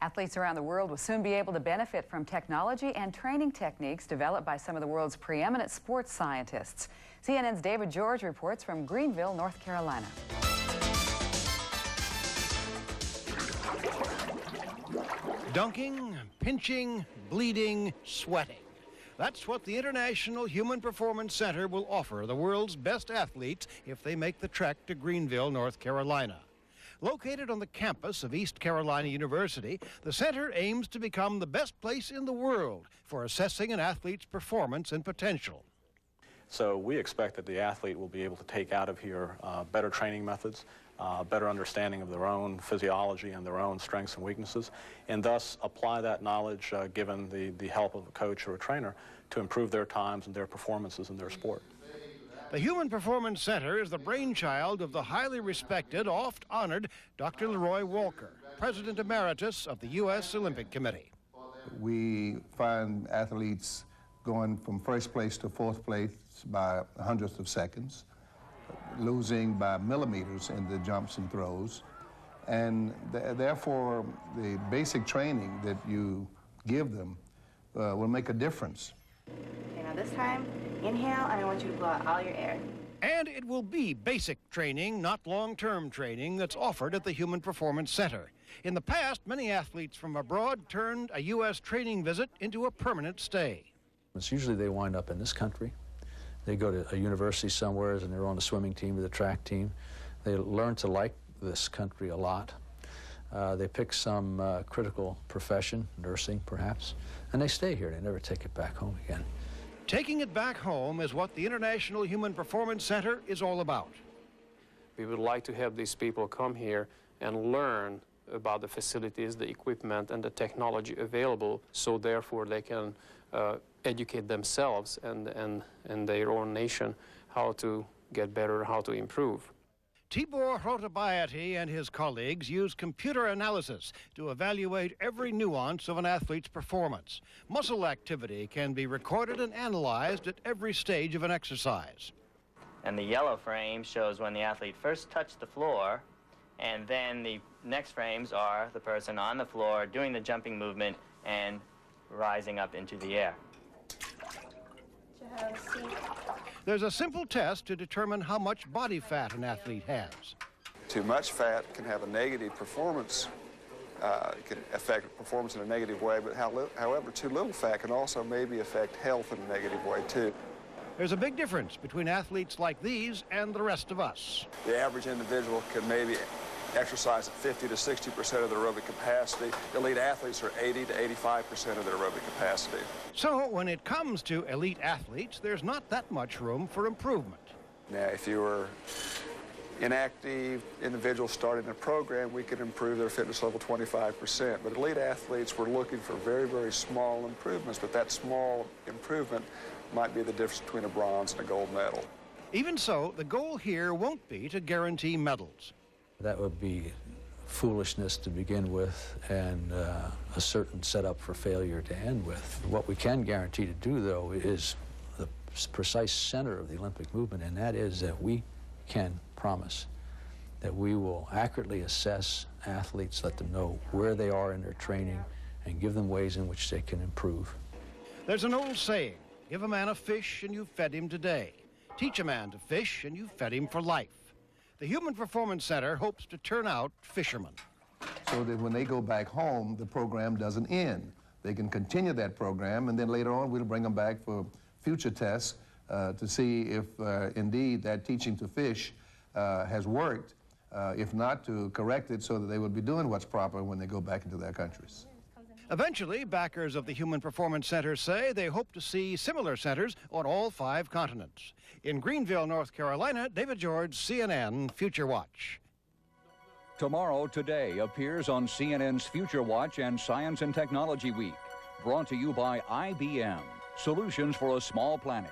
Athletes around the world will soon be able to benefit from technology and training techniques developed by some of the world's preeminent sports scientists. CNN's David George reports from Greenville, North Carolina. Dunking, pinching, bleeding, sweating. That's what the International Human Performance Center will offer the world's best athletes if they make the trek to Greenville, North Carolina. Located on the campus of East Carolina University, the center aims to become the best place in the world for assessing an athlete's performance and potential. So we expect that the athlete will be able to take out of here better training methods, better understanding of their own physiology and their own strengths and weaknesses, and thus apply that knowledge, given the help of a coach or a trainer, to improve their times and their performances in their sport. The Human Performance Center is the brainchild of the highly respected, oft-honored Dr. LeRoy Walker, President Emeritus of the U.S. Olympic Committee. We find athletes going from first place to fourth place by hundredths of seconds, losing by millimeters in the jumps and throws, and therefore the basic training that you give them will make a difference. Okay, now this time, inhale, and I want you to blow out all your air. And it will be basic training, not long-term training, that's offered at the Human Performance Center. In the past, many athletes from abroad turned a U.S. training visit into a permanent stay. It's usually they wind up in this country. They go to a university somewhere and they're on the swimming team or the track team. They learn to like this country a lot. They pick some critical profession, nursing perhaps, and they stay here. They never take it back home again. Taking it back home is what the International Human Performance Center is all about. We would like to have these people come here and learn about the facilities, the equipment, and the technology available, so therefore they can educate themselves and their own nation how to get better, how to improve. Tibor Hortobagyi and his colleagues use computer analysis to evaluate every nuance of an athlete's performance. Muscle activity can be recorded and analyzed at every stage of an exercise. And the yellow frame shows when the athlete first touched the floor, and then the next frames are the person on the floor doing the jumping movement and rising up into the air. There's a simple test to determine how much body fat an athlete has. Too much fat can have a negative performance, can affect performance in a negative way, but however, too little fat can also maybe affect health in a negative way too. There's a big difference between athletes like these and the rest of us. The average individual can maybe exercise at 50 to 60% of their aerobic capacity. Elite athletes are 80 to 85% of their aerobic capacity. So when it comes to elite athletes, there's not that much room for improvement. Now, if you were inactive individuals starting a program, we could improve their fitness level 25%. But elite athletes, we're looking for very, very small improvements, but that small improvement might be the difference between a bronze and a gold medal. Even so, the goal here won't be to guarantee medals. That would be foolishness to begin with, and a certain setup for failure to end with. What we can guarantee to do, though, is the precise center of the Olympic movement, and that is that we can promise that we will accurately assess athletes, let them know where they are in their training, and give them ways in which they can improve. There's an old saying, give a man a fish and you've fed him today. Teach a man to fish and you've fed him for life. The Human Performance Center hopes to turn out fishermen. So that when they go back home, the program doesn't end. They can continue that program, and then later on we'll bring them back for future tests to see if indeed that teaching to fish has worked, if not to correct it so that they will be doing what's proper when they go back into their countries. Eventually, backers of the Human Performance Center say they hope to see similar centers on all 5 continents. In Greenville, North Carolina, David George, CNN Future Watch. Tomorrow Today appears on CNN's Future Watch and Science and Technology Week. Brought to you by IBM, solutions for a small planet.